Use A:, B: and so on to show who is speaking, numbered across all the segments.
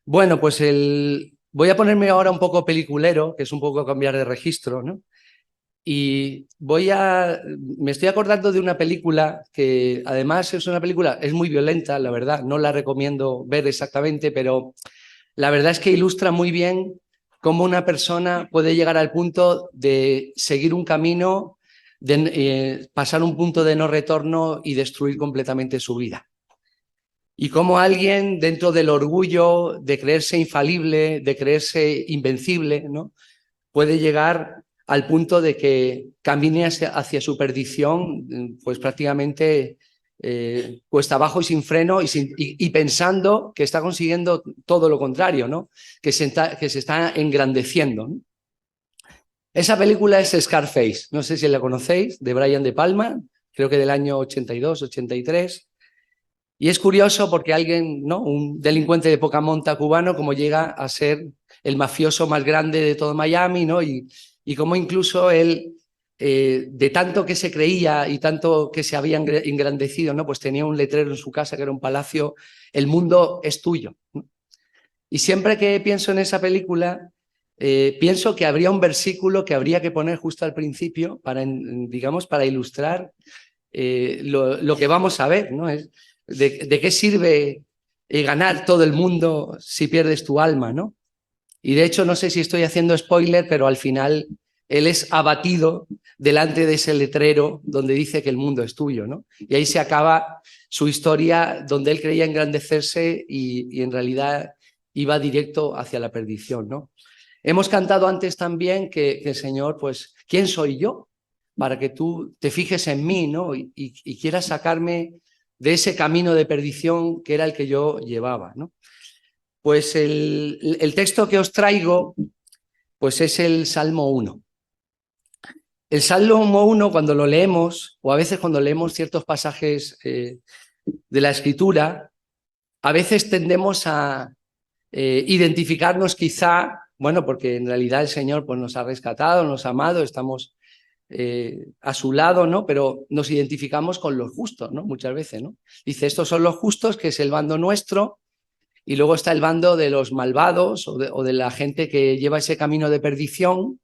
A: Bueno, pues voy a ponerme ahora un poco peliculero, que es un poco cambiar de registro, ¿no? Y me estoy acordando de una película que además es una película, es muy violenta, la verdad, no la recomiendo ver exactamente, pero la verdad es que ilustra muy bien cómo una persona puede llegar al punto de seguir un camino, de pasar un punto de no retorno y destruir completamente su vida. Y cómo alguien, dentro del orgullo de creerse infalible, de creerse invencible, ¿no?, puede llegar al punto de que camine hacia su perdición, pues prácticamente cuesta abajo y sin freno y pensando que está consiguiendo todo lo contrario, ¿no? Que se está engrandeciendo, ¿no? Esa película es Scarface, no sé si la conocéis, de Brian De Palma, creo que del año 82, 83. Y es curioso porque alguien, ¿no?, un delincuente de poca monta cubano, como llega a ser el mafioso más grande de todo Miami, ¿no? Y como incluso él, de tanto que se creía y tanto que se había engrandecido, ¿no?, pues tenía un letrero en su casa que era un palacio: el mundo es tuyo, ¿no? Y siempre que pienso en esa película, pienso que habría un versículo que habría que poner justo al principio para, digamos, para ilustrar lo que vamos a ver, ¿no? Es de qué sirve ganar todo el mundo si pierdes tu alma, ¿no? Y de hecho, no sé si estoy haciendo spoiler, pero al final él es abatido delante de ese letrero donde dice que el mundo es tuyo, ¿no? Y ahí se acaba su historia, donde él creía engrandecerse y en realidad iba directo hacia la perdición, ¿no? Hemos cantado antes también que el Señor, pues, ¿quién soy yo para que tú te fijes en mí, ¿no? Y quieras sacarme de ese camino de perdición que era el que yo llevaba, ¿no? Pues el texto que os traigo, pues es el Salmo 1. El Salmo 1, cuando lo leemos, o a veces cuando leemos ciertos pasajes de la Escritura, a veces tendemos a identificarnos quizá, bueno, porque en realidad el Señor pues, nos ha rescatado, nos ha amado, estamos a su lado, ¿no? Pero nos identificamos con los justos, ¿no? Muchas veces, ¿no? Dice, estos son los justos, que es el bando nuestro, y luego está el bando de los malvados o de la gente que lleva ese camino de perdición,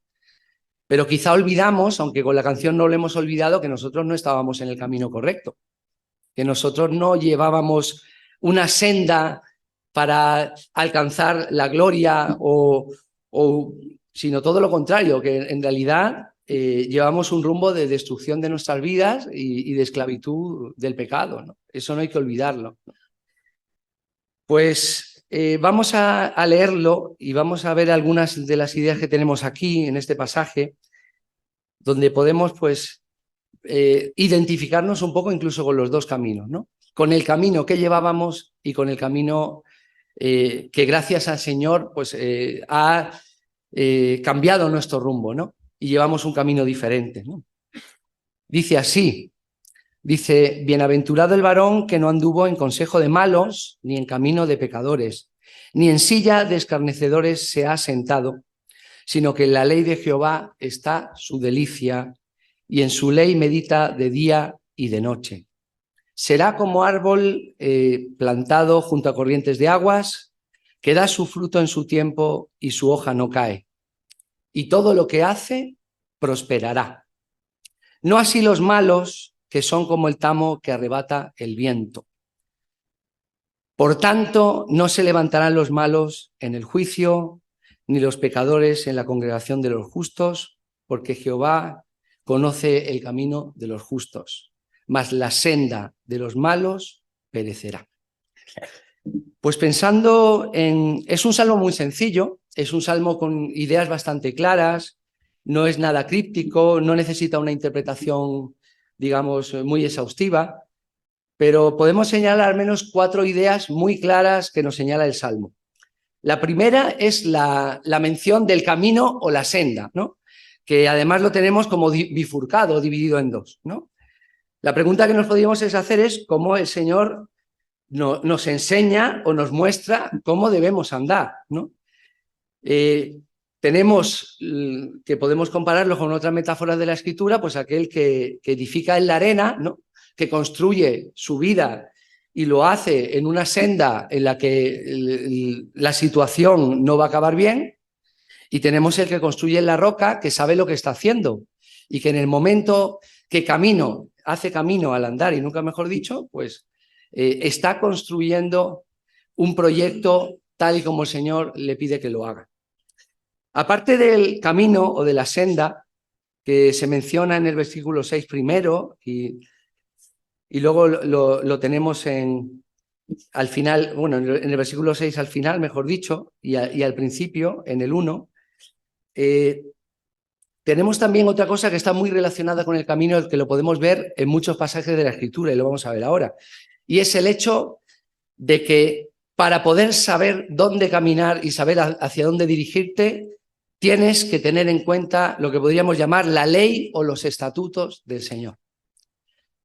A: pero quizá olvidamos, aunque con la canción no lo hemos olvidado, que nosotros no estábamos en el camino correcto, que nosotros no llevábamos una senda para alcanzar la gloria sino todo lo contrario, que en realidad llevamos un rumbo de destrucción de nuestras vidas y de esclavitud del pecado, ¿no? Eso no hay que olvidarlo. Pues vamos a leerlo y vamos a ver algunas de las ideas que tenemos aquí en este pasaje, donde podemos pues identificarnos un poco incluso con los dos caminos, ¿no? Con el camino que llevábamos y con el camino que gracias al Señor pues ha cambiado nuestro rumbo, ¿no? Y llevamos un camino diferente, ¿no? Dice así, dice, bienaventurado el varón que no anduvo en consejo de malos, ni en camino de pecadores, ni en silla de escarnecedores se ha sentado, sino que en la ley de Jehová está su delicia, y en su ley medita de día y de noche. Será como árbol plantado junto a corrientes de aguas, que da su fruto en su tiempo y su hoja no cae. Y todo lo que hace prosperará. No así los malos, que son como el tamo que arrebata el viento. Por tanto, no se levantarán los malos en el juicio, ni los pecadores en la congregación de los justos, porque Jehová conoce el camino de los justos, mas la senda de los malos perecerá. Pues pensando en... Es un salmo muy sencillo, es un salmo con ideas bastante claras, no es nada críptico, no necesita una interpretación, digamos, muy exhaustiva, pero podemos señalar al menos 4 ideas muy claras que nos señala el Salmo. La primera es la mención del camino o la senda, ¿no? Que además lo tenemos como bifurcado, dividido en dos, ¿no? La pregunta que nos podríamos hacer es cómo el Señor nos enseña o nos muestra cómo debemos andar, ¿no? Tenemos que podemos compararlo con otras metáforas de la Escritura, pues aquel que edifica en la arena, ¿no?, que construye su vida y lo hace en una senda en la que la situación no va a acabar bien, y tenemos el que construye en la roca, que sabe lo que está haciendo y que en el momento que hace camino al andar, y nunca mejor dicho, pues está construyendo un proyecto tal y como el Señor le pide que lo haga. Aparte del camino o de la senda, que se menciona en el versículo 6 primero, y luego lo tenemos al final, bueno, en el versículo 6 al final, mejor dicho, y al principio, en el 1, tenemos también otra cosa que está muy relacionada con el camino, que lo podemos ver en muchos pasajes de la Escritura, y lo vamos a ver ahora, y es el hecho de que para poder saber dónde caminar y saber hacia dónde dirigirte, tienes que tener en cuenta lo que podríamos llamar la ley o los estatutos del Señor.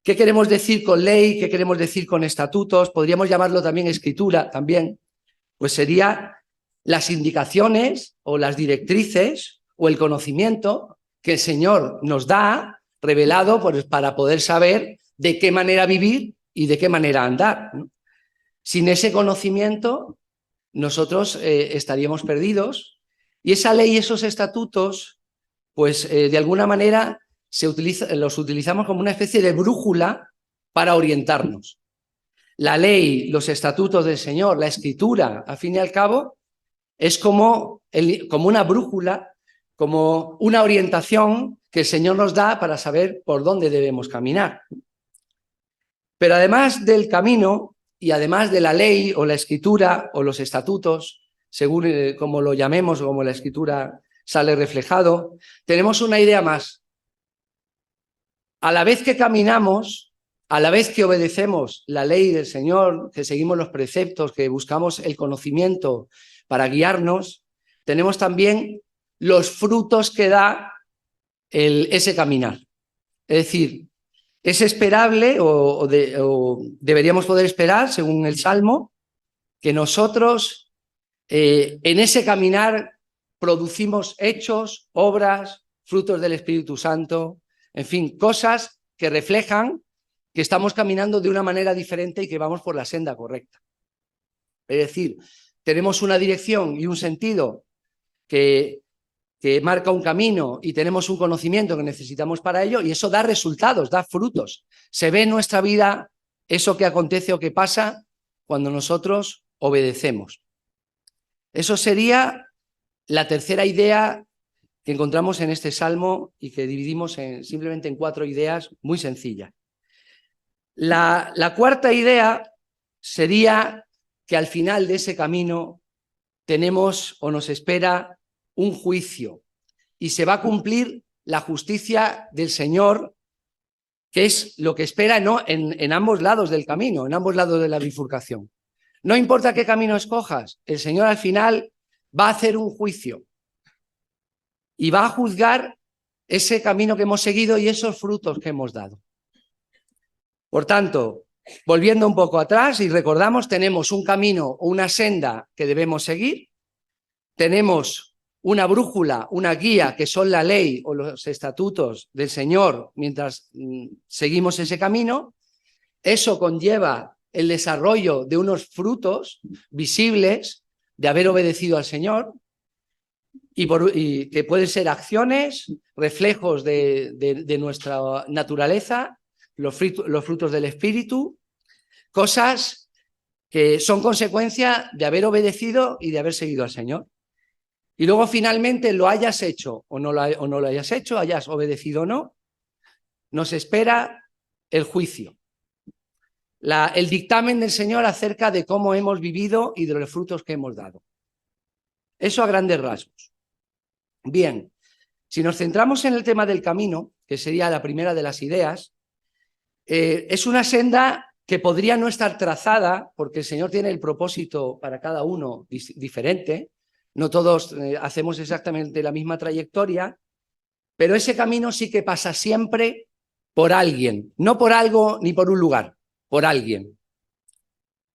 A: ¿Qué queremos decir con ley? ¿Qué queremos decir con estatutos? Podríamos llamarlo también escritura, también. Pues sería las indicaciones o las directrices o el conocimiento que el Señor nos da, revelado para poder saber de qué manera vivir y de qué manera andar, ¿no? Sin ese conocimiento, nosotros estaríamos perdidos, y esa ley y esos estatutos, pues de alguna manera los utilizamos como una especie de brújula para orientarnos. La ley, los estatutos del Señor, la Escritura, al fin y al cabo, es como una brújula, como una orientación que el Señor nos da para saber por dónde debemos caminar. Pero además del camino y además de la ley o la Escritura o los estatutos, según como lo llamemos o como la Escritura sale reflejado, tenemos una idea más. A la vez que caminamos, a la vez que obedecemos la ley del Señor, que seguimos los preceptos, que buscamos el conocimiento para guiarnos, tenemos también los frutos que da ese caminar. Es decir, es esperable o deberíamos poder esperar, según el Salmo, que nosotros en ese caminar producimos hechos, obras, frutos del Espíritu Santo, en fin, cosas que reflejan que estamos caminando de una manera diferente y que vamos por la senda correcta. Es decir, tenemos una dirección y un sentido que marca un camino y tenemos un conocimiento que necesitamos para ello, y eso da resultados, da frutos. Se ve en nuestra vida eso que acontece o que pasa cuando nosotros obedecemos. Eso sería la tercera idea que encontramos en este salmo y que dividimos simplemente en 4 ideas muy sencillas. La cuarta idea sería que al final de ese camino tenemos o nos espera un juicio y se va a cumplir la justicia del Señor, que es lo que espera en ambos lados del camino, en ambos lados de la bifurcación. No importa qué camino escojas, el Señor al final va a hacer un juicio y va a juzgar ese camino que hemos seguido y esos frutos que hemos dado. Por tanto, volviendo un poco atrás y recordamos, tenemos un camino o una senda que debemos seguir, tenemos una brújula, una guía, que son la ley o los estatutos del Señor mientras seguimos ese camino. Eso conlleva el desarrollo de unos frutos visibles de haber obedecido al Señor, y que pueden ser acciones, reflejos de nuestra naturaleza, los frutos del Espíritu, cosas que son consecuencia de haber obedecido y de haber seguido al Señor. Y luego finalmente, lo hayas hecho o no lo hayas hecho, hayas obedecido o no, nos espera el juicio. El dictamen del Señor acerca de cómo hemos vivido y de los frutos que hemos dado. Eso a grandes rasgos. Bien, si nos centramos en el tema del camino, que sería la primera de las ideas, es una senda que podría no estar trazada, porque el Señor tiene el propósito para cada uno diferente. No todos hacemos exactamente la misma trayectoria, pero ese camino sí que pasa siempre por alguien, no por algo ni por un lugar, por alguien.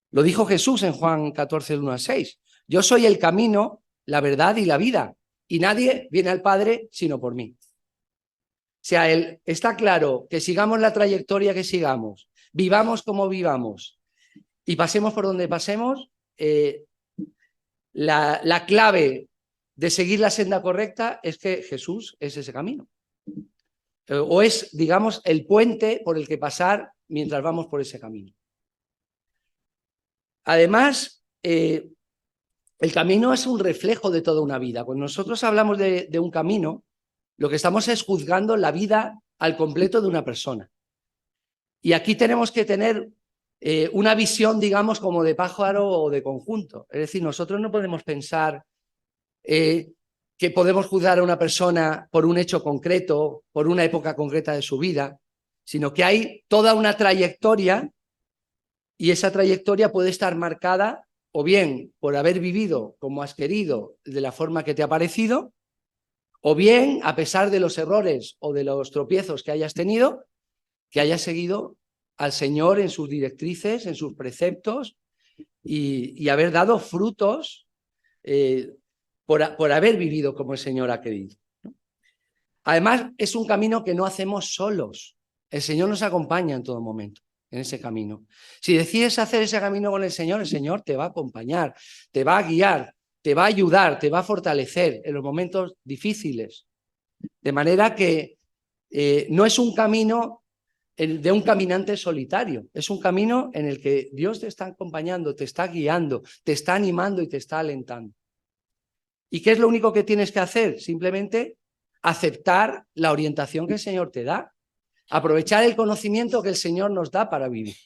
A: Lo dijo Jesús en Juan 14, 1-6. Yo soy el camino, la verdad y la vida, y nadie viene al Padre sino por mí. O sea, está claro que sigamos la trayectoria que sigamos, vivamos como vivamos, y pasemos por donde pasemos, la clave de seguir la senda correcta es que Jesús es ese camino. O es, digamos, el puente por el que pasar mientras vamos por ese camino. Además, el camino es un reflejo de toda una vida. Cuando nosotros hablamos de un camino, lo que estamos es juzgando la vida al completo de una persona. Y aquí tenemos que tener una visión, digamos, como de pájaro o de conjunto. Es decir, nosotros no podemos pensar que podemos juzgar a una persona por un hecho concreto, por una época concreta de su vida, sino que hay toda una trayectoria y esa trayectoria puede estar marcada o bien por haber vivido como has querido, de la forma que te ha parecido, o bien, a pesar de los errores o de los tropiezos que hayas tenido, que hayas seguido al Señor en sus directrices, en sus preceptos y haber dado frutos por haber vivido como el Señor ha querido. Además, es un camino que no hacemos solos. El Señor nos acompaña en todo momento en ese camino. Si decides hacer ese camino con el Señor te va a acompañar, te va a guiar, te va a ayudar, te va a fortalecer en los momentos difíciles. De manera que no es un camino de un caminante solitario, es un camino en el que Dios te está acompañando, te está guiando, te está animando y te está alentando. ¿Y qué es lo único que tienes que hacer? Simplemente aceptar la orientación que el Señor te da, aprovechar el conocimiento que el Señor nos da para vivir.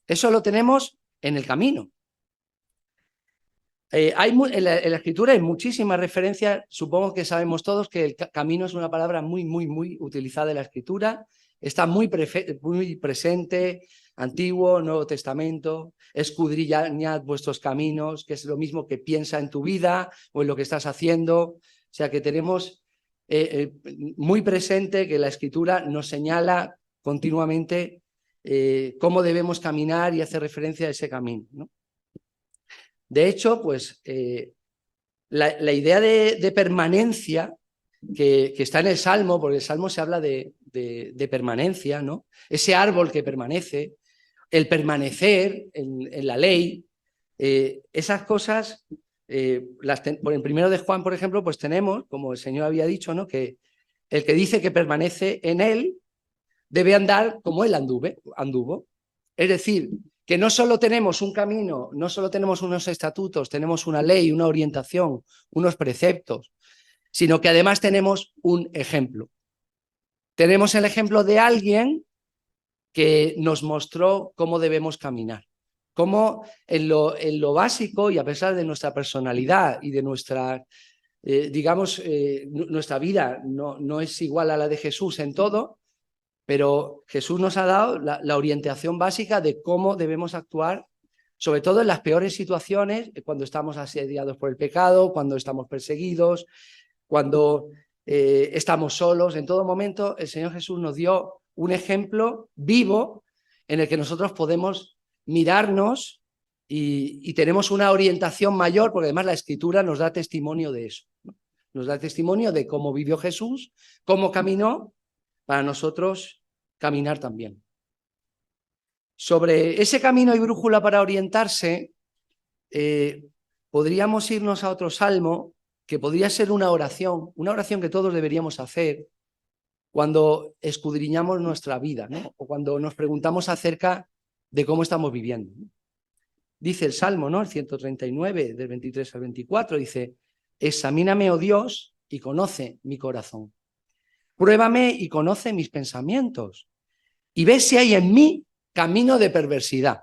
A: Eso lo tenemos en el camino. En la Escritura hay muchísimas referencias, supongo que sabemos todos que el camino es una palabra muy utilizada en la Escritura, está muy presente, Antiguo, Nuevo Testamento, escudriñad vuestros caminos, que es lo mismo que piensa en tu vida o en lo que estás haciendo, o sea que tenemos muy presente que la Escritura nos señala continuamente cómo debemos caminar y hace referencia a ese camino, ¿no? De hecho, pues la idea de permanencia que está en el Salmo, porque el Salmo se habla de permanencia, ¿no? Ese árbol que permanece, el permanecer en la ley, esas cosas, por el primero de Juan, por ejemplo, pues tenemos, como el Señor había dicho, ¿no? Que el que dice que permanece en él debe andar como él anduvo. Es decir, que no solo tenemos un camino, no solo tenemos unos estatutos, tenemos una ley, una orientación, unos preceptos, sino que además tenemos un ejemplo. Tenemos el ejemplo de alguien que nos mostró cómo debemos caminar, cómo en lo básico y a pesar de nuestra personalidad y de nuestra, nuestra vida no es igual a la de Jesús en todo, pero Jesús nos ha dado la orientación básica de cómo debemos actuar, sobre todo en las peores situaciones, cuando estamos asediados por el pecado, cuando estamos perseguidos, cuando estamos solos. En todo momento el Señor Jesús nos dio un ejemplo vivo en el que nosotros podemos mirarnos y tenemos una orientación mayor, porque además la Escritura nos da testimonio de eso, ¿no? Nos da testimonio de cómo vivió Jesús, cómo caminó, para nosotros caminar también. Sobre ese camino y brújula para orientarse, podríamos irnos a otro salmo que podría ser una oración que todos deberíamos hacer cuando escudriñamos nuestra vida, ¿no? O cuando nos preguntamos acerca de cómo estamos viviendo, ¿no? Dice el Salmo, ¿no? El 139, del 23 al 24, dice: examíname, oh Dios, y conoce mi corazón. Pruébame y conoce mis pensamientos, y ve si hay en mí camino de perversidad.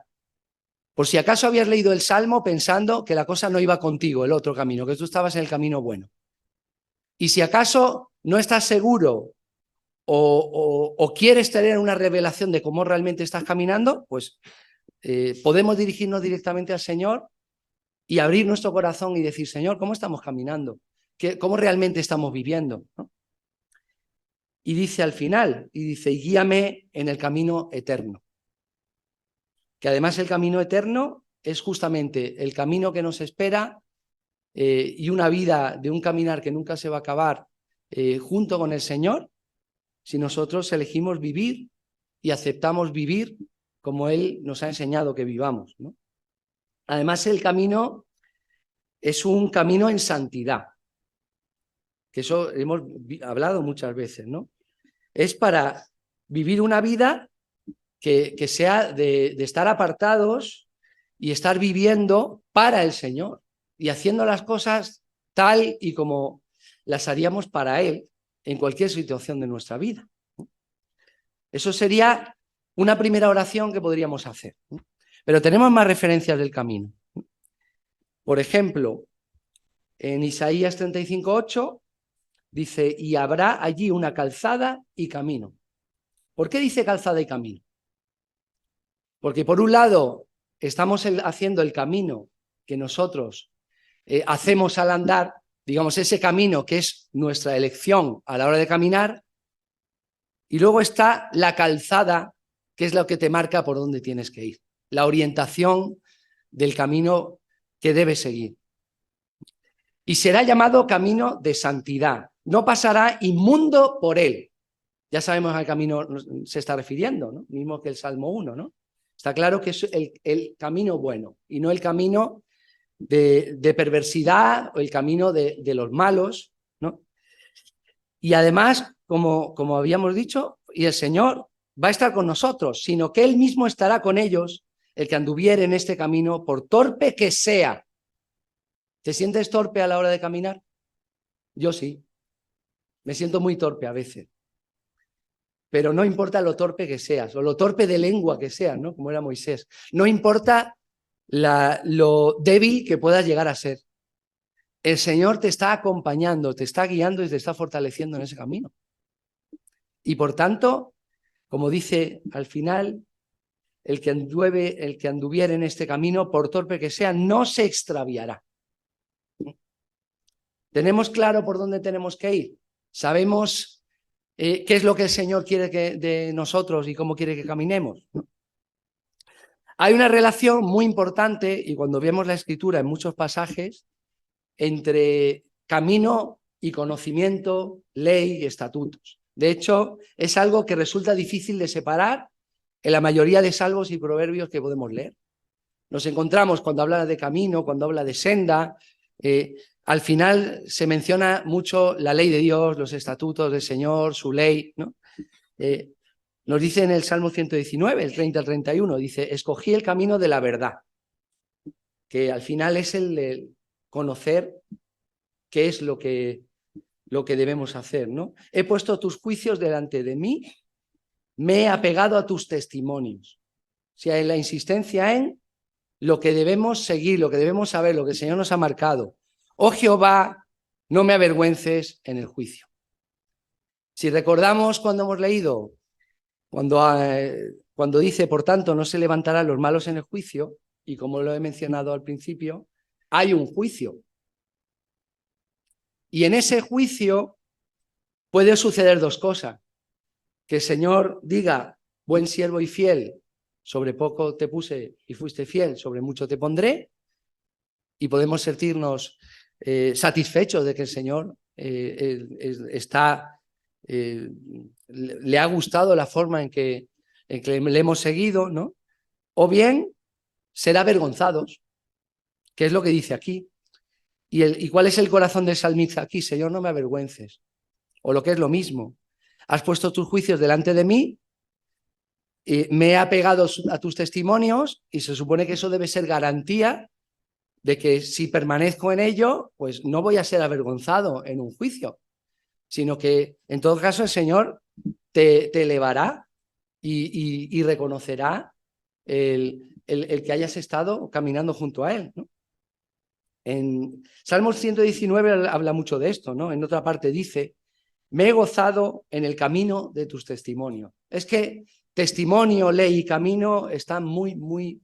A: Por si acaso habías leído el Salmo pensando que la cosa no iba contigo, el otro camino, que tú estabas en el camino bueno. Y si acaso no estás seguro o quieres tener una revelación de cómo realmente estás caminando, pues podemos dirigirnos directamente al Señor y abrir nuestro corazón y decir: Señor, ¿cómo estamos caminando? ¿Cómo realmente estamos viviendo? ¿No? Y dice al final, y guíame en el camino eterno. Que además el camino eterno es justamente el camino que nos espera y una vida de un caminar que nunca se va a acabar junto con el Señor, si nosotros elegimos vivir y aceptamos vivir como Él nos ha enseñado que vivamos, ¿no? Además, el camino es un camino en santidad, que eso hemos hablado muchas veces, ¿no? Es para vivir una vida que sea de estar apartados y estar viviendo para el Señor y haciendo las cosas tal y como las haríamos para Él en cualquier situación de nuestra vida. Eso sería una primera oración que podríamos hacer. Pero tenemos más referencias del camino. Por ejemplo, en Isaías 35:8 dice, y habrá allí una calzada y camino. ¿Por qué dice calzada y camino? Porque por un lado estamos haciendo el camino que nosotros hacemos al andar, digamos ese camino que es nuestra elección a la hora de caminar, y luego está la calzada, que es lo que te marca por dónde tienes que ir, la orientación del camino que debes seguir. Y será llamado camino de santidad, no pasará inmundo por él. Ya sabemos al camino se está refiriendo, ¿no? Mismo que el Salmo 1, ¿no? Está claro que es el camino bueno y no el camino de perversidad o el camino de los malos, ¿no? Y además, como habíamos dicho, y el Señor va a estar con nosotros, sino que Él mismo estará con ellos, el que anduviere en este camino, por torpe que sea. ¿Te sientes torpe a la hora de caminar? Yo sí. Me siento muy torpe a veces. Pero no importa lo torpe que seas, o lo torpe de lengua que seas, ¿no? Como era Moisés. No importa lo débil que puedas llegar a ser. El Señor te está acompañando, te está guiando y te está fortaleciendo en ese camino. Y por tanto, como dice al final, el que anduviere en este camino, por torpe que sea, no se extraviará. ¿Tenemos claro por dónde tenemos que ir? ¿Sabemos qué es lo que el Señor quiere de nosotros y cómo quiere que caminemos? Hay una relación muy importante, y cuando vemos la Escritura en muchos pasajes, entre camino y conocimiento, ley y estatutos. De hecho, es algo que resulta difícil de separar en la mayoría de salmos y proverbios que podemos leer. Nos encontramos cuando habla de camino, cuando habla de senda, al final se menciona mucho la ley de Dios, los estatutos del Señor, su ley, ¿no? Nos dice en el Salmo 119, el 30 al 31, dice, escogí el camino de la verdad, que al final es el de conocer qué es lo que debemos hacer, ¿no? He puesto tus juicios delante de mí, me he apegado a tus testimonios. O sea, en la insistencia en lo que debemos seguir, lo que debemos saber, lo que el Señor nos ha marcado. Oh Jehová, no me avergüences en el juicio. Si recordamos cuando hemos leído, cuando dice, por tanto, no se levantarán los malos en el juicio, y como lo he mencionado al principio, hay un juicio. Y en ese juicio puede suceder dos cosas. Que el Señor diga, buen siervo y fiel, sobre poco te puse y fuiste fiel, sobre mucho te pondré, y podemos sentirnos satisfechos de que el Señor le ha gustado la forma en que le hemos seguido, ¿no? O bien ser avergonzados, que es lo que dice aquí. ¿Y cuál es el corazón del salmista aquí? Señor, no me avergüences. O lo que es lo mismo, has puesto tus juicios delante de mí, me he apegado a tus testimonios, y se supone que eso debe ser garantía de que si permanezco en ello, pues no voy a ser avergonzado en un juicio, sino que en todo caso el Señor te elevará y reconocerá el que hayas estado caminando junto a Él, ¿no? En Salmos 119 habla mucho de esto, ¿no? En otra parte dice, me he gozado en el camino de tus testimonios. Es que testimonio, ley y camino están muy, muy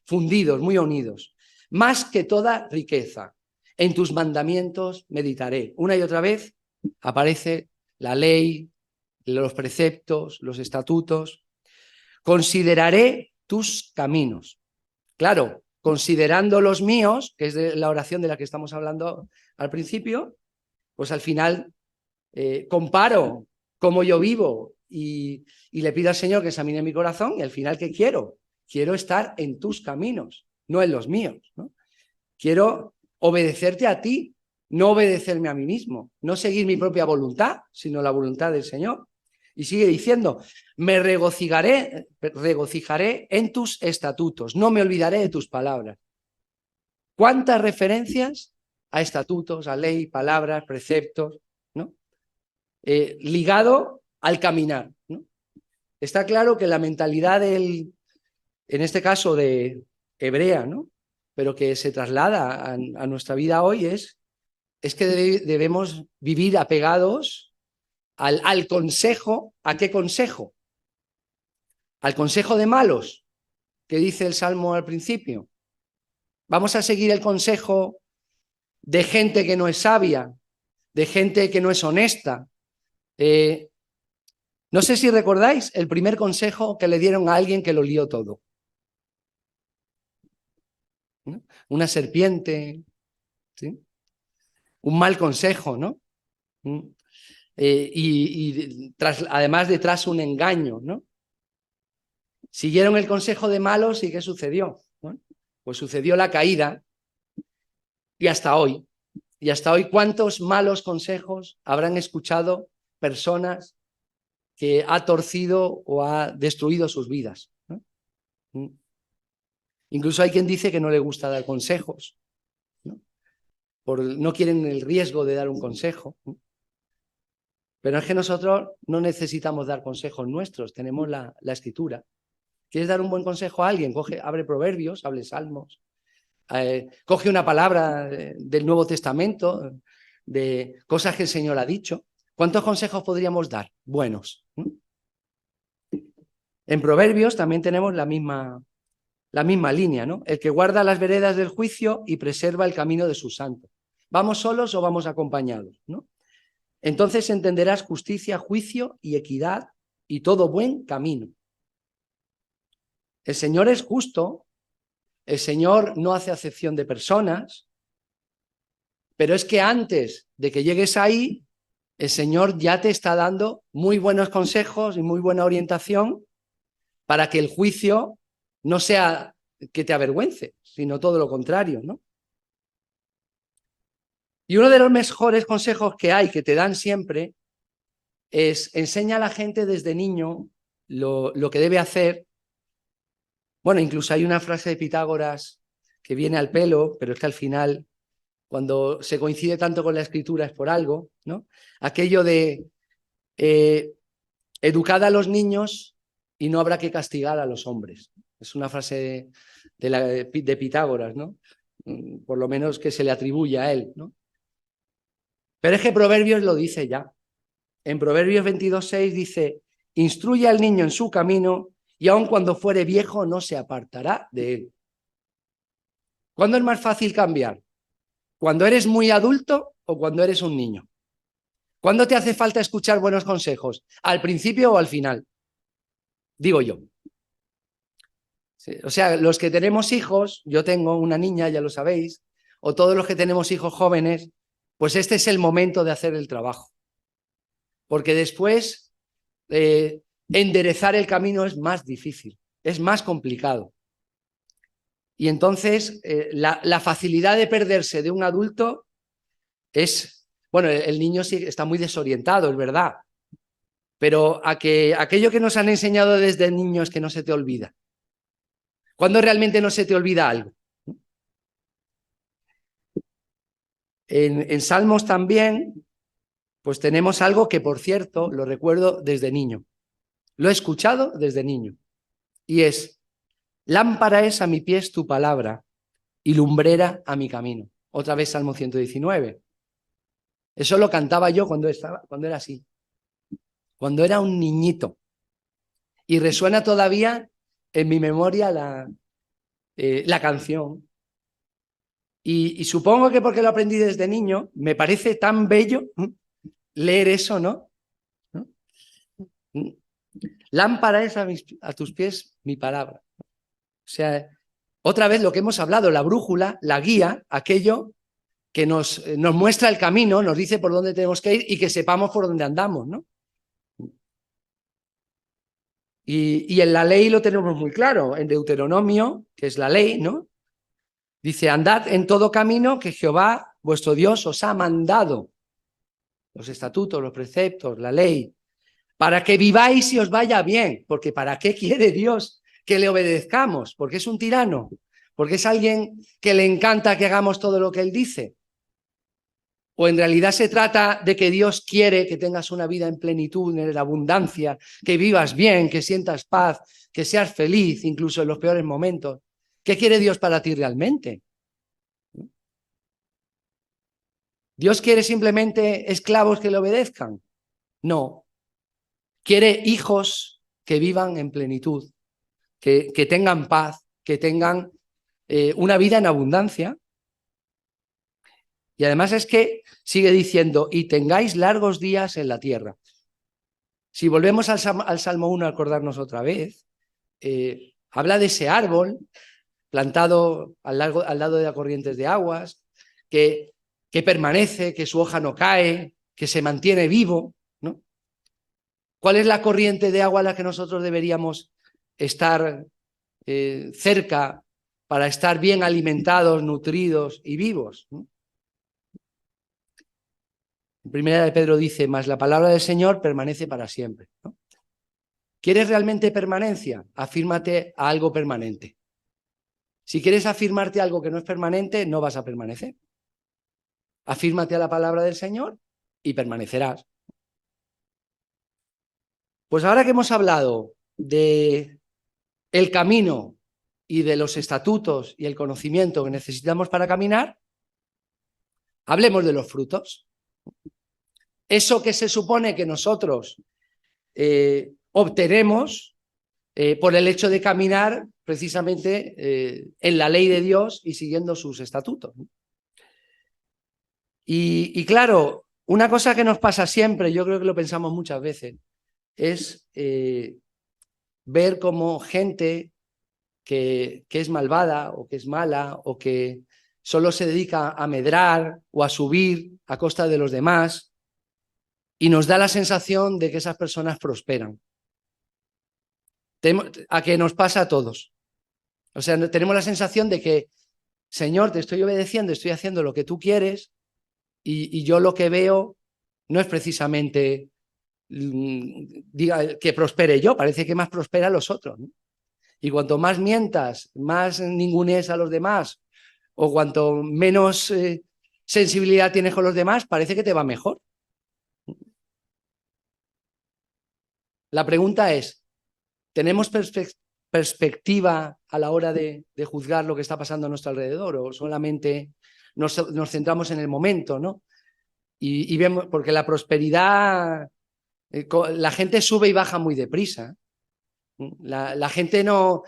A: fundidos, muy unidos. Más que toda riqueza, en tus mandamientos meditaré. Una y otra vez aparece la ley, los preceptos, los estatutos. Consideraré tus caminos. Claro, considerando los míos, que es de la oración de la que estamos hablando al principio, pues al final comparo cómo yo vivo y le pido al Señor que examine mi corazón y al final, ¿qué quiero? Quiero estar en tus caminos, no en los míos, ¿no? Quiero obedecerte a ti, no obedecerme a mí mismo, no seguir mi propia voluntad, sino la voluntad del Señor. Y sigue diciendo, me regocijaré en tus estatutos, no me olvidaré de tus palabras. ¿Cuántas referencias a estatutos, a ley, palabras, preceptos, ¿no? Ligado al caminar, ¿no? Está claro que la mentalidad en este caso de hebrea, ¿no? Pero que se traslada a nuestra vida hoy es que debemos vivir apegados al consejo. ¿A qué consejo? Al consejo de malos, que dice el Salmo al principio. Vamos a seguir el consejo de gente que no es sabia, de gente que no es honesta. No sé si recordáis el primer consejo que le dieron a alguien que lo lió todo. ¿No? Una serpiente, ¿sí? Un mal consejo, ¿no? Además detrás un engaño, ¿no? Siguieron el consejo de malos y ¿qué sucedió? Bueno, pues sucedió la caída y hasta hoy. Y hasta hoy, ¿cuántos malos consejos habrán escuchado personas que ha torcido o ha destruido sus vidas? ¿No? Incluso hay quien dice que no le gusta dar consejos, ¿no? No quieren el riesgo de dar un consejo, ¿no? Pero es que nosotros no necesitamos dar consejos nuestros, tenemos la Escritura. ¿Quieres dar un buen consejo a alguien? Abre Proverbios, abre Salmos, coge una palabra del Nuevo Testamento, de cosas que el Señor ha dicho. ¿Cuántos consejos podríamos dar? Buenos. En Proverbios también tenemos la misma línea, ¿no? El que guarda las veredas del juicio y preserva el camino de sus santos. ¿Vamos solos o vamos acompañados? ¿No? Entonces entenderás justicia, juicio y equidad y todo buen camino. El Señor es justo, el Señor no hace acepción de personas, pero es que antes de que llegues ahí, el Señor ya te está dando muy buenos consejos y muy buena orientación para que el juicio no sea que te avergüence, sino todo lo contrario, ¿no? Y uno de los mejores consejos que hay, que te dan siempre, es enseña a la gente desde niño lo que debe hacer. Bueno, incluso hay una frase de Pitágoras que viene al pelo, pero es que al final, cuando se coincide tanto con la Escritura es por algo, ¿no? Aquello de educad a los niños y no habrá que castigar a los hombres. Es una frase de Pitágoras, ¿no? Por lo menos que se le atribuye a él, ¿no? Pero es que Proverbios lo dice ya. En Proverbios 22:6 dice, instruye al niño en su camino y aun cuando fuere viejo no se apartará de él. ¿Cuándo es más fácil cambiar? ¿Cuando eres muy adulto o cuando eres un niño? ¿Cuándo te hace falta escuchar buenos consejos? ¿Al principio o al final? Digo yo. Sí, o sea, los que tenemos hijos, yo tengo una niña, ya lo sabéis, o todos los que tenemos hijos jóvenes, pues este es el momento de hacer el trabajo. Porque después enderezar el camino es más difícil, es más complicado. Y entonces la facilidad de perderse de un adulto es, bueno, el niño sí está muy desorientado, es verdad, pero aquello que nos han enseñado desde niños que no se te olvida. ¿Cuándo realmente no se te olvida algo? En Salmos también, pues tenemos algo que, por cierto, lo recuerdo desde niño. Lo he escuchado desde niño. Y es, lámpara es a mi pies tu palabra y lumbrera a mi camino. Otra vez Salmo 119. Eso lo cantaba yo cuando era así. Cuando era un niñito. Y resuena todavía en mi memoria la canción. Y supongo que porque lo aprendí desde niño, me parece tan bello leer eso, ¿no? Lámpara es a tus pies mi palabra. O sea, otra vez lo que hemos hablado, la brújula, la guía, aquello que nos muestra el camino, nos dice por dónde tenemos que ir y que sepamos por dónde andamos, ¿no? Y en la ley lo tenemos muy claro, en Deuteronomio, que es la ley, ¿no? Dice, andad en todo camino que Jehová, vuestro Dios, os ha mandado. Los estatutos, los preceptos, la ley, para que viváis y os vaya bien. Porque ¿para qué quiere Dios que le obedezcamos? Porque es un tirano, porque es alguien que le encanta que hagamos todo lo que él dice. O en realidad se trata de que Dios quiere que tengas una vida en plenitud, en abundancia, que vivas bien, que sientas paz, que seas feliz, incluso en los peores momentos. ¿Qué quiere Dios para ti realmente? ¿Dios quiere simplemente esclavos que le obedezcan? No. Quiere hijos que vivan en plenitud, que tengan paz, que tengan una vida en abundancia. Y además es que sigue diciendo, y tengáis largos días en la tierra. Si volvemos al Salmo 1 a acordarnos otra vez, habla de ese árbol plantado al lado de las corrientes de aguas, que permanece, que su hoja no cae, que se mantiene vivo, ¿no? ¿Cuál es la corriente de agua a la que nosotros deberíamos estar cerca para estar bien alimentados, nutridos y vivos, ¿no? En primera de Pedro dice, mas la palabra del Señor permanece para siempre, ¿no? ¿Quieres realmente permanencia? Afírmate a algo permanente. Si quieres afirmarte a algo que no es permanente, no vas a permanecer. Afírmate a la palabra del Señor y permanecerás. Pues ahora que hemos hablado de el camino y de los estatutos y el conocimiento que necesitamos para caminar, hablemos de los frutos. Eso que se supone que nosotros obtenemos por el hecho de caminar precisamente en la ley de Dios y siguiendo sus estatutos. Y claro, una cosa que nos pasa siempre, yo creo que lo pensamos muchas veces, es ver cómo gente que es malvada o que es mala o que solo se dedica a medrar o a subir a costa de los demás y nos da la sensación de que esas personas prosperan. A que nos pasa a todos. O sea, tenemos la sensación de que, Señor, te estoy obedeciendo, estoy haciendo lo que tú quieres y yo lo que veo no es precisamente diga, que prospere yo, parece que más prospera los otros, ¿no? Y cuanto más mientas, más ningunees a los demás, o cuanto menos sensibilidad tienes con los demás, parece que te va mejor. La pregunta es, ¿tenemos perspectiva a la hora de juzgar lo que está pasando a nuestro alrededor o solamente nos centramos en el momento, ¿no? Y vemos, porque la prosperidad, la gente sube y baja muy deprisa. La gente no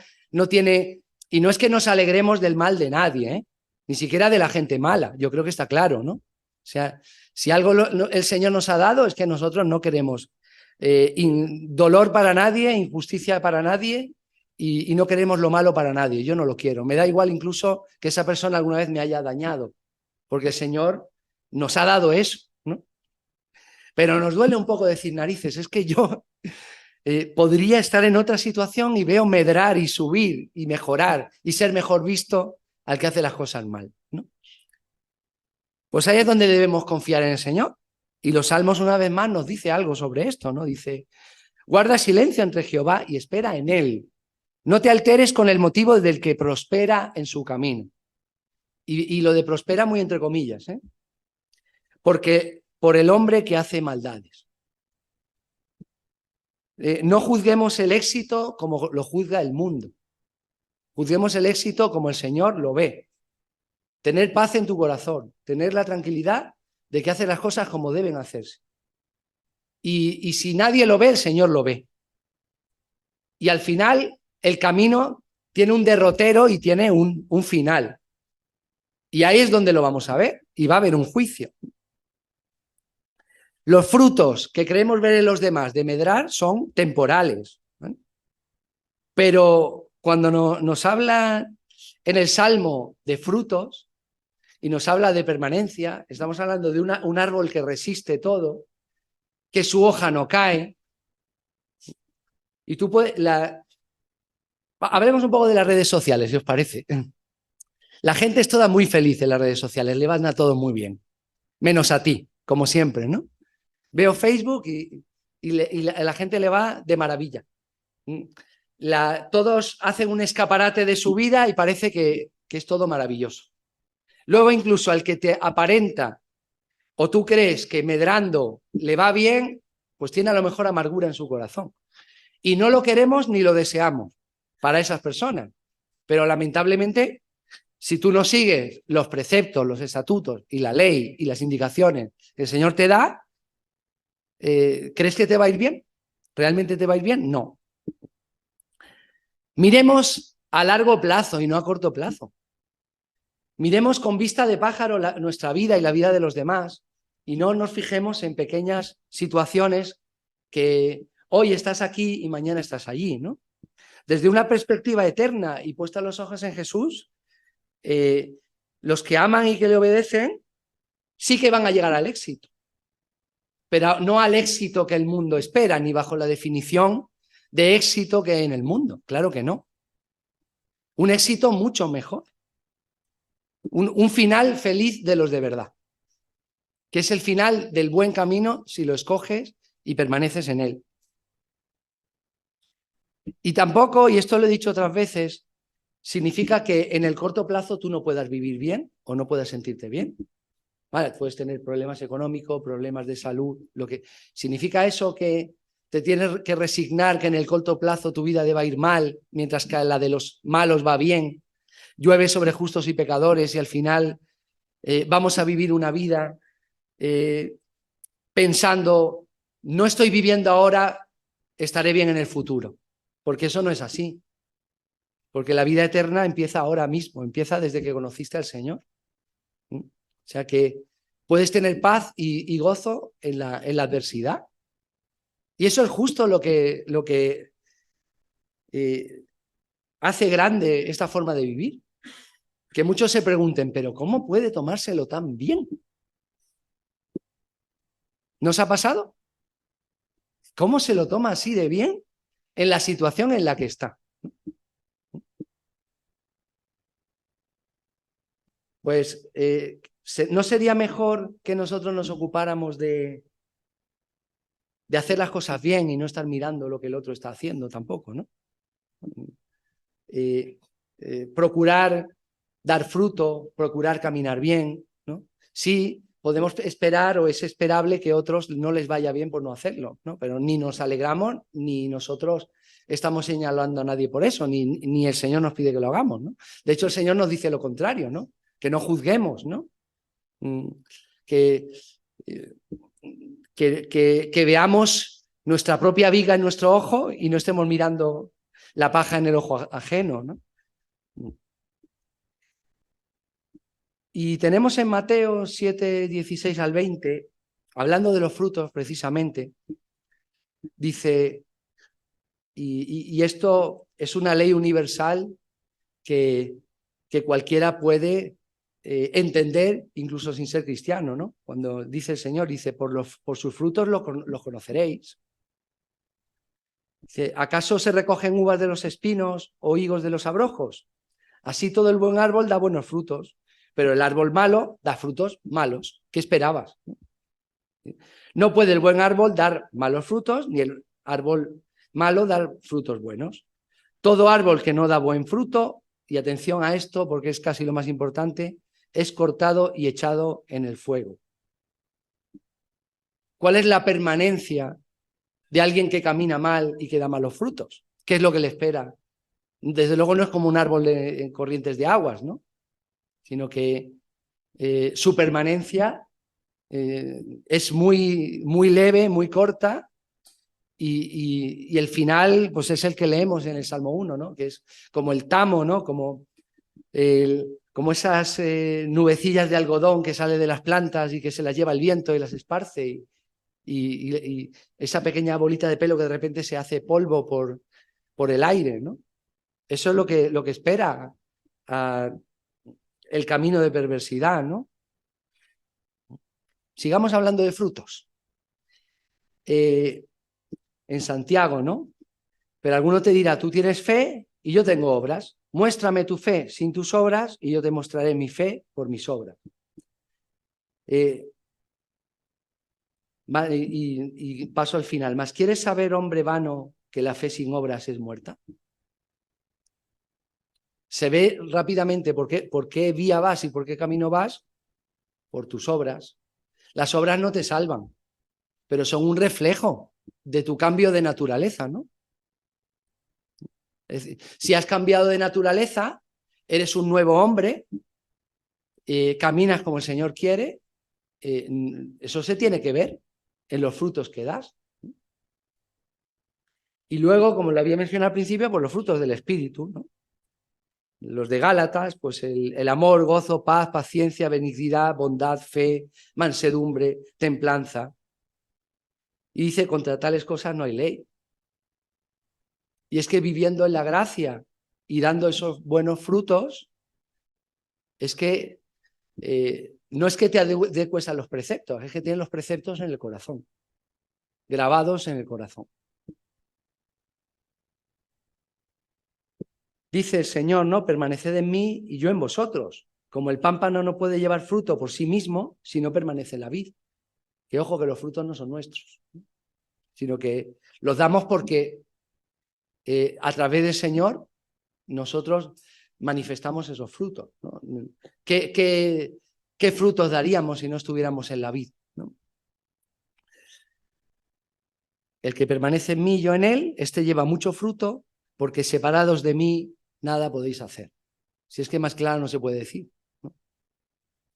A: tiene, y no es que nos alegremos del mal de nadie, ¿eh? Ni siquiera de la gente mala, yo creo que está claro, ¿no? O sea, si algo el Señor nos ha dado es que nosotros no queremos dolor para nadie, injusticia para nadie y no queremos lo malo para nadie, yo no lo quiero. Me da igual incluso que esa persona alguna vez me haya dañado, porque el Señor nos ha dado eso, ¿no? Pero nos duele un poco decir, narices, es que yo podría estar en otra situación y veo medrar y subir y mejorar y ser mejor visto al que hace las cosas mal, ¿no? Pues ahí es donde debemos confiar en el Señor. Y los Salmos una vez más nos dice algo sobre esto, ¿no? Dice, guarda silencio entre Jehová y espera en él. No te alteres con el motivo del que prospera en su camino. Y lo de prospera muy entre comillas, ¿eh? Porque por el hombre que hace maldades. No juzguemos el éxito como lo juzga el mundo. Juzguemos el éxito como el Señor lo ve. Tener paz en tu corazón, tener la tranquilidad de que haces las cosas como deben hacerse. Y si nadie lo ve, el Señor lo ve. Y al final, el camino tiene un derrotero y tiene un final. Y ahí es donde lo vamos a ver. Y va a haber un juicio. Los frutos que creemos ver en los demás de medrar son temporales, ¿eh? Pero cuando nos habla en el Salmo de frutos y nos habla de permanencia, estamos hablando de un árbol que resiste todo, que su hoja no cae, Y tú puedes... Hablemos un poco de las redes sociales, si os parece. La gente es toda muy feliz en las redes sociales, le van a todo muy bien, menos a ti, como siempre, ¿no? Veo Facebook y la gente le va de maravilla. Todos hacen un escaparate de su vida y parece que es todo maravilloso. Luego incluso al que te aparenta o tú crees que medrando le va bien, pues tiene a lo mejor amargura en su corazón. Y no lo queremos ni lo deseamos para esas personas. Pero lamentablemente, si tú no sigues los preceptos, los estatutos y la ley y las indicaciones que el Señor te da, ¿crees que te va a ir bien? ¿Realmente te va a ir bien? No. Miremos a largo plazo y no a corto plazo. Miremos con vista de pájaro nuestra vida y la vida de los demás y no nos fijemos en pequeñas situaciones que hoy estás aquí y mañana estás allí, ¿no? Desde una perspectiva eterna y puesta los ojos en Jesús, los que aman y que le obedecen sí que van a llegar al éxito, pero no al éxito que el mundo espera, ni bajo la definición de éxito que hay en el mundo. Claro que no. Un éxito mucho mejor. Un final feliz de los de verdad, que es el final del buen camino si lo escoges y permaneces en él. Y tampoco, y esto lo he dicho otras veces, significa que en el corto plazo tú no puedas vivir bien o no puedas sentirte bien. Vale, puedes tener problemas económicos, problemas de salud, lo que significa eso que te tienes que resignar que en el corto plazo tu vida deba ir mal, mientras que la de los malos va bien. Llueve sobre justos y pecadores y al final vamos a vivir una vida pensando, no estoy viviendo ahora, estaré bien en el futuro, porque eso no es así. Porque la vida eterna empieza ahora mismo, empieza desde que conociste al Señor. O sea que puedes tener paz y gozo en la adversidad. Y eso es justo lo que hace grande esta forma de vivir. Que muchos se pregunten, pero ¿cómo puede tomárselo tan bien? ¿Nos ha pasado? ¿Cómo se lo toma así de bien en la situación en la que está? Pues, ¿no sería mejor que nosotros nos ocupáramos de hacer las cosas bien y no estar mirando lo que el otro está haciendo tampoco, ¿no? Procurar dar fruto, procurar caminar bien, ¿no? Sí, podemos esperar o es esperable que a otros no les vaya bien por no hacerlo, ¿no? Pero ni nos alegramos ni nosotros estamos señalando a nadie por eso, ni el Señor nos pide que lo hagamos, ¿no? De hecho, el Señor nos dice lo contrario, ¿no? Que no juzguemos, ¿no? Que veamos nuestra propia viga en nuestro ojo y no estemos mirando la paja en el ojo ajeno, ¿no? Y tenemos en Mateo 7, 16 al 20, hablando de los frutos precisamente, dice, y esto es una ley universal que cualquiera puede entender, incluso sin ser cristiano, ¿no? Cuando dice el Señor, dice, por sus frutos los conoceréis. Dice, ¿acaso se recogen uvas de los espinos o higos de los abrojos? Así todo el buen árbol da buenos frutos, pero el árbol malo da frutos malos. ¿Qué esperabas? No puede el buen árbol dar malos frutos, ni el árbol malo dar frutos buenos. Todo árbol que no da buen fruto, y atención a esto porque es casi lo más importante, es cortado y echado en el fuego. ¿Cuál es la permanencia de alguien que camina mal y que da malos frutos? ¿Qué es lo que le espera? Desde luego no es como un árbol en corrientes de aguas, ¿no? Sino que su permanencia es muy, muy leve, muy corta, y el final pues es el que leemos en el Salmo 1, ¿no? Que es como el tamo, ¿no? Como esas nubecillas de algodón que sale de las plantas y que se las lleva el viento y las esparce, y esa pequeña bolita de pelo que de repente se hace polvo por el aire, ¿no? Eso es lo que espera el camino de perversidad, ¿no? Sigamos hablando de frutos. En Santiago, ¿no? Pero alguno te dirá, tú tienes fe y yo tengo obras. Muéstrame tu fe sin tus obras y yo te mostraré mi fe por mis obras. Y paso al final. ¿Más quieres saber, hombre vano, que la fe sin obras es muerta? Se ve rápidamente por qué vía vas y por qué camino vas, por tus obras. Las obras no te salvan, pero son un reflejo de tu cambio de naturaleza, ¿no? Es decir, si has cambiado de naturaleza, eres un nuevo hombre, caminas como el Señor quiere, eso se tiene que ver en los frutos que das. Y luego, como lo había mencionado al principio, pues los frutos del Espíritu, ¿no? Los de Gálatas, pues el amor, gozo, paz, paciencia, benignidad, bondad, fe, mansedumbre, templanza. Y dice, contra tales cosas no hay ley. Y es que viviendo en la gracia y dando esos buenos frutos, es que no es que te adecues a los preceptos, es que tienes los preceptos en el corazón, grabados en el corazón. Dice el Señor, ¿no? Permaneced en mí y yo en vosotros. Como el pámpano no puede llevar fruto por sí mismo si no permanece en la vid. Que ojo que los frutos no son nuestros, sino que los damos porque a través del Señor nosotros manifestamos esos frutos, ¿no? ¿Qué frutos daríamos si no estuviéramos en la vid, ¿no? El que permanece en mí y yo en él, este lleva mucho fruto, porque separados de mí nada podéis hacer. Si es que más claro no se puede decir, ¿no?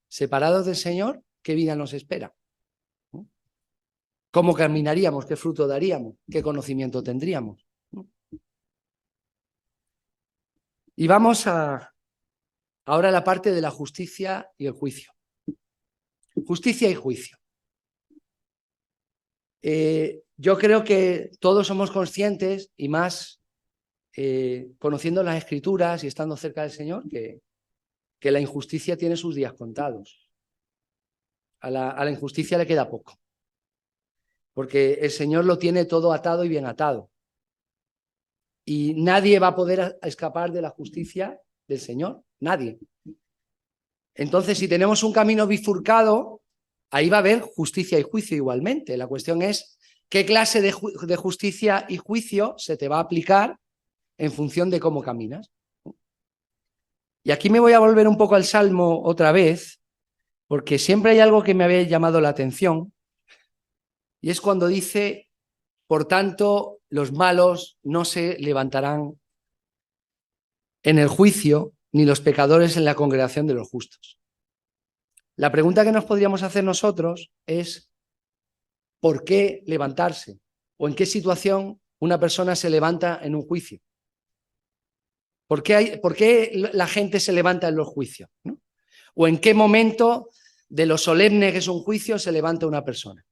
A: Separados del Señor, ¿qué vida nos espera? ¿No? ¿Cómo caminaríamos? ¿Qué fruto daríamos? ¿Qué conocimiento tendríamos? ¿No? Y vamos ahora a la parte de la justicia y el juicio. Justicia y juicio. Yo creo que todos somos conscientes, y más conociendo las Escrituras y estando cerca del Señor, que la injusticia tiene sus días contados. A la injusticia le queda poco, porque el Señor lo tiene todo atado y bien atado. Y nadie va a poder escapar de la justicia del Señor, nadie. Entonces, si tenemos un camino bifurcado, ahí va a haber justicia y juicio igualmente. La cuestión es qué clase de justicia y juicio se te va a aplicar en función de cómo caminas. Y aquí me voy a volver un poco al Salmo otra vez, porque siempre hay algo que me había llamado la atención, y es cuando dice, por tanto, los malos no se levantarán en el juicio, ni los pecadores en la congregación de los justos. La pregunta que nos podríamos hacer nosotros es, ¿por qué levantarse? ¿O en qué situación una persona se levanta en un juicio? ¿Por qué la gente se levanta en los juicios, ¿no? ¿O en qué momento de lo solemne que es un juicio se levanta una persona?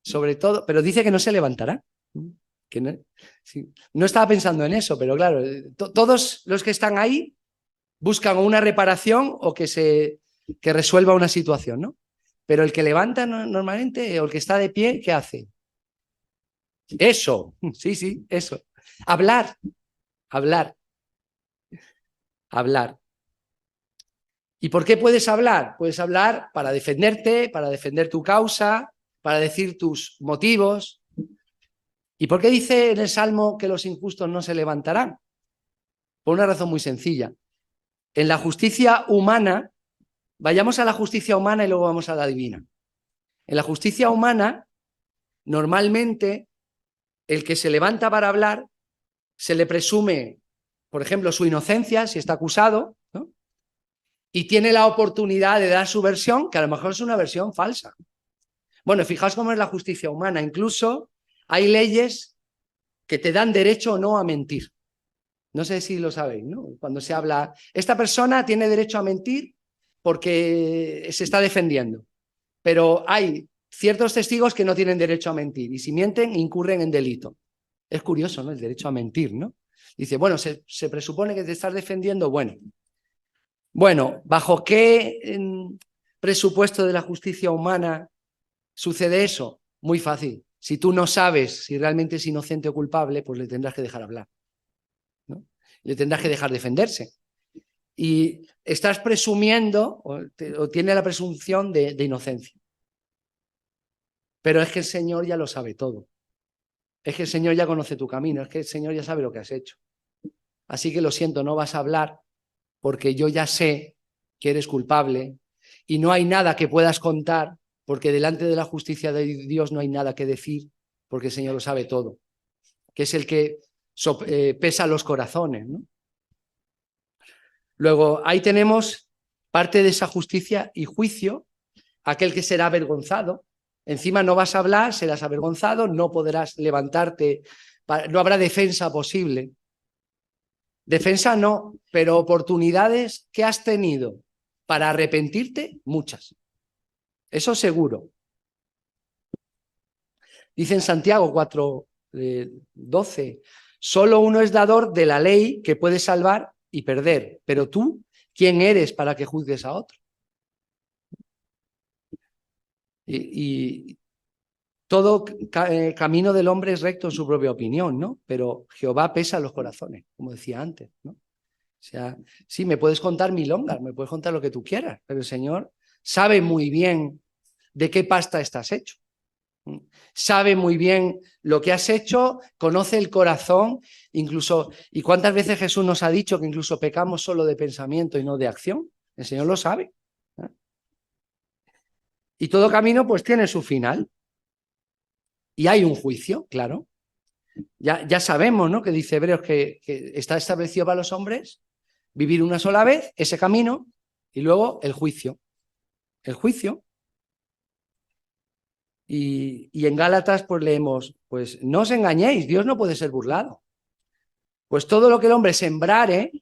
A: Sobre todo, pero dice que no se levantará. Que no, sí, no estaba pensando en eso, pero claro, todos los que están ahí buscan una reparación o que resuelva una situación, ¿no? Pero el que levanta normalmente, o el que está de pie, ¿qué hace? Eso, sí, eso. Hablar. ¿Y por qué puedes hablar? Puedes hablar para defenderte, para defender tu causa, para decir tus motivos. ¿Y por qué dice en el Salmo que los injustos no se levantarán? Por una razón muy sencilla. En la justicia humana, vayamos a la justicia humana y luego vamos a la divina. En la justicia humana, normalmente, el que se levanta para hablar, se le presume, por ejemplo, su inocencia, si está acusado, ¿no? Y tiene la oportunidad de dar su versión, que a lo mejor es una versión falsa. Bueno, fijaos cómo es la justicia humana. Incluso hay leyes que te dan derecho o no a mentir. No sé si lo sabéis, ¿no? Cuando se habla, esta persona tiene derecho a mentir porque se está defendiendo, pero hay ciertos testigos que no tienen derecho a mentir y si mienten incurren en delito. Es curioso, ¿no? El derecho a mentir, ¿no? Dice, bueno, se presupone que te estás defendiendo, bueno, ¿bajo qué presupuesto de la justicia humana sucede eso? Muy fácil. Si tú no sabes si realmente es inocente o culpable, pues le tendrás que dejar hablar, ¿no? Le tendrás que dejar defenderse. Y estás presumiendo o tiene la presunción de inocencia. Pero es que el Señor ya lo sabe todo. Es que el Señor ya conoce tu camino. Es que el Señor ya sabe lo que has hecho. Así que lo siento, no vas a hablar porque yo ya sé que eres culpable y no hay nada que puedas contar porque delante de la justicia de Dios no hay nada que decir porque el Señor lo sabe todo, que es el que pesa los corazones, ¿no? Luego, ahí tenemos parte de esa justicia y juicio, aquel que será avergonzado. Encima no vas a hablar, serás avergonzado, no podrás levantarte, no habrá defensa posible. Defensa no, pero oportunidades que has tenido para arrepentirte, muchas. Eso seguro. Dice en Santiago 4:12, solo uno es dador de la ley que puede salvar y perder, pero tú, ¿quién eres para que juzgues a otro? Y todo camino del hombre es recto en su propia opinión, ¿no? Pero Jehová pesa los corazones, como decía antes, ¿no? O sea, sí, me puedes contar milongas, me puedes contar lo que tú quieras, pero el Señor sabe muy bien de qué pasta estás hecho. Sabe muy bien lo que has hecho, conoce el corazón, incluso, ¿y cuántas veces Jesús nos ha dicho que incluso pecamos solo de pensamiento y no de acción? El Señor lo sabe. Y todo camino pues tiene su final. Y hay un juicio, claro. Ya sabemos, ¿no? Que dice Hebreos que está establecido para los hombres vivir una sola vez ese camino y luego el juicio. El juicio. Y en Gálatas pues leemos, pues no os engañéis, Dios no puede ser burlado. Pues todo lo que el hombre sembrare,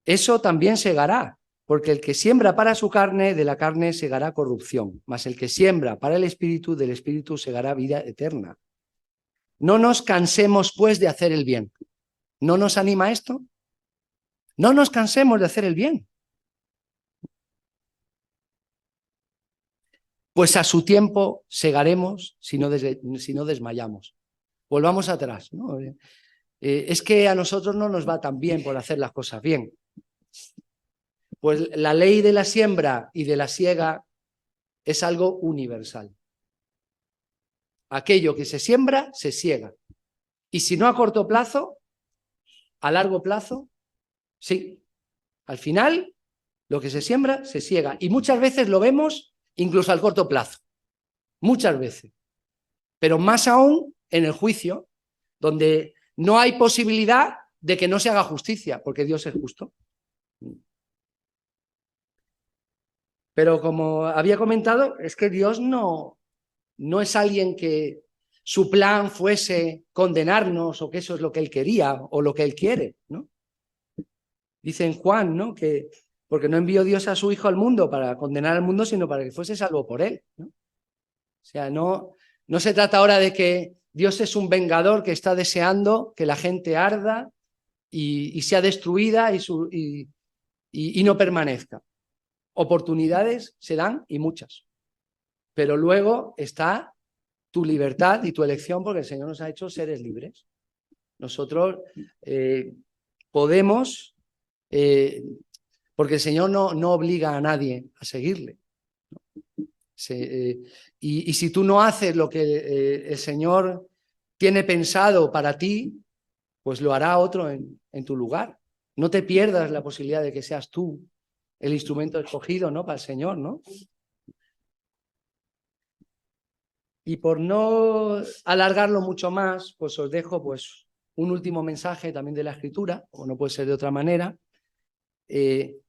A: eso también segará, porque el que siembra para su carne, de la carne segará corrupción, mas el que siembra para el espíritu, del espíritu segará vida eterna. No nos cansemos pues de hacer el bien. ¿No nos anima esto? No nos cansemos de hacer el bien. Pues a su tiempo segaremos si no desmayamos. Volvamos atrás, ¿no? Es que a nosotros no nos va tan bien por hacer las cosas bien. Pues la ley de la siembra y de la siega es algo universal. Aquello que se siembra, se siega. Y si no a corto plazo, a largo plazo, sí. Al final, lo que se siembra, se siega. Y muchas veces lo vemos incluso al corto plazo. Muchas veces. Pero más aún en el juicio, donde no hay posibilidad de que no se haga justicia, porque Dios es justo. Pero como había comentado, es que Dios no es alguien que su plan fuese condenarnos o que eso es lo que él quería o lo que él quiere, ¿no? Dice en Juan, ¿no? Que porque no envió Dios a su Hijo al mundo para condenar al mundo, sino para que fuese salvo por él, ¿no? O sea, no se trata ahora de que Dios es un vengador que está deseando que la gente arda y sea destruida y no permanezca. Oportunidades se dan y muchas. Pero luego está tu libertad y tu elección porque el Señor nos ha hecho seres libres. Nosotros podemos, porque el Señor no obliga a nadie a seguirle. Y si tú no haces lo que el Señor tiene pensado para ti, pues lo hará otro en tu lugar. No te pierdas la posibilidad de que seas tú el instrumento escogido, ¿no? Para el Señor, ¿no? Y por no alargarlo mucho más, pues os dejo pues un último mensaje también de la Escritura, como no puede ser de otra manera, que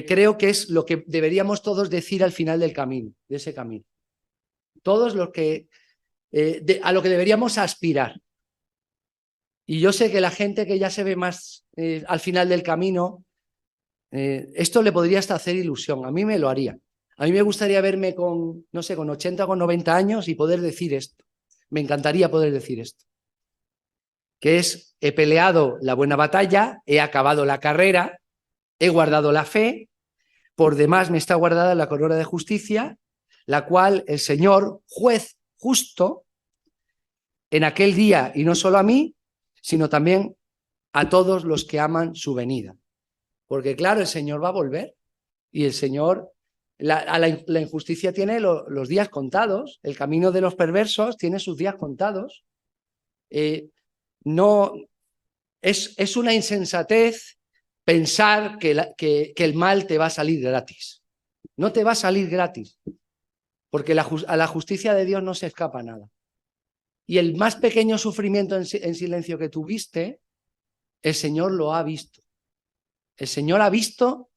A: creo que es lo que deberíamos todos decir al final del camino, de ese camino. Todos los que a lo que deberíamos aspirar. Y yo sé que la gente que ya se ve más al final del camino, esto le podría hasta hacer ilusión. A mí me lo haría. A mí me gustaría verme con, no sé, con 80 o con 90 años y poder decir esto. Me encantaría poder decir esto. Que es, he peleado la buena batalla, he acabado la carrera, he guardado la fe, por demás me está guardada la corona de justicia, la cual el Señor, juez justo en aquel día, y no solo a mí, sino también a todos los que aman su venida. Porque claro, el Señor va a volver y el Señor, la injusticia tiene los días contados, el camino de los perversos tiene sus días contados. No, es una insensatez pensar que el mal te va a salir gratis. No te va a salir gratis, porque a la justicia de Dios no se escapa nada. Y el más pequeño sufrimiento en silencio que tuviste, el Señor lo ha visto. El Señor ha visto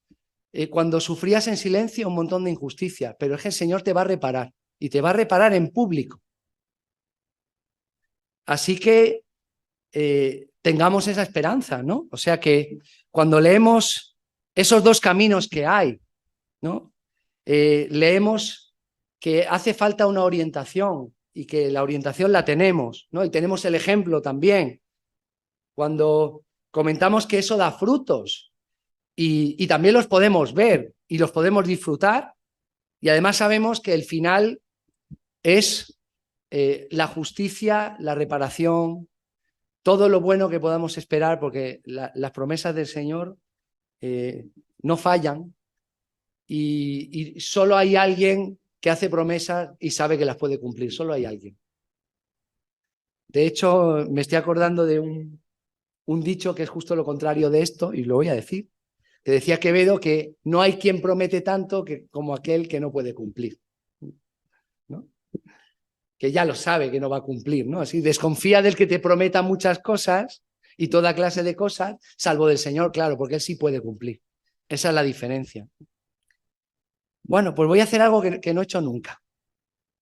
A: cuando sufrías en silencio un montón de injusticia, pero es que el Señor te va a reparar y te va a reparar en público. Así que tengamos esa esperanza, ¿no? O sea que cuando leemos esos dos caminos que hay, ¿no? Leemos que hace falta una orientación y que la orientación la tenemos, ¿no? Y tenemos el ejemplo también. Cuando comentamos que eso da frutos y también los podemos ver y los podemos disfrutar, y además sabemos que el final es la justicia, la reparación, todo lo bueno que podamos esperar, porque las promesas del Señor no fallan y solo hay alguien que hace promesas y sabe que las puede cumplir, solo hay alguien. De hecho, me estoy acordando de un dicho que es justo lo contrario de esto, y lo voy a decir, que decía Quevedo que no hay quien promete tanto como aquel que no puede cumplir, ¿no? Que ya lo sabe que no va a cumplir, ¿no? Así desconfía del que te prometa muchas cosas y toda clase de cosas, salvo del Señor, claro, porque Él sí puede cumplir. Esa es la diferencia. Bueno, pues voy a hacer algo que no he hecho nunca.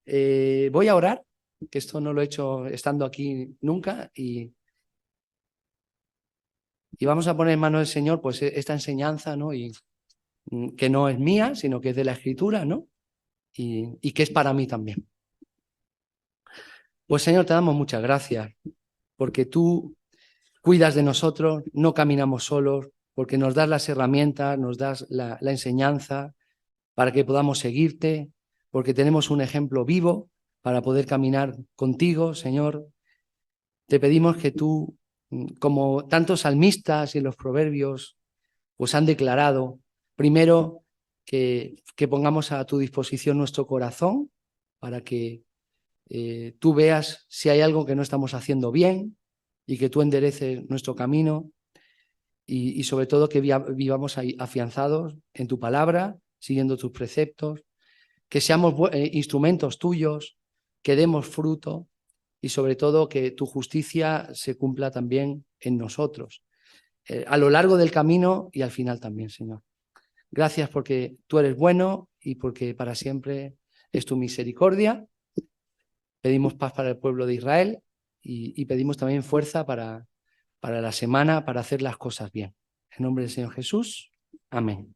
A: Voy a orar, que esto no lo he hecho estando aquí nunca, y vamos a poner en manos del Señor pues esta enseñanza, ¿no? Y que no es mía, sino que es de la Escritura, ¿no? Y que es para mí también. Pues Señor, te damos muchas gracias, porque tú cuidas de nosotros, no caminamos solos, porque nos das las herramientas, nos das la enseñanza para que podamos seguirte, porque tenemos un ejemplo vivo para poder caminar contigo, Señor. Te pedimos que tú, como tantos salmistas y en los proverbios, pues han declarado, primero, que pongamos a tu disposición nuestro corazón para que tú veas si hay algo que no estamos haciendo bien y que tú endereces nuestro camino y sobre todo que vivamos ahí afianzados en tu palabra, siguiendo tus preceptos, que seamos instrumentos tuyos, que demos fruto y sobre todo que tu justicia se cumpla también en nosotros, a lo largo del camino y al final también, Señor. Gracias porque tú eres bueno y porque para siempre es tu misericordia. Pedimos paz para el pueblo de Israel y pedimos también fuerza para la semana, para hacer las cosas bien. En nombre del Señor Jesús. Amén.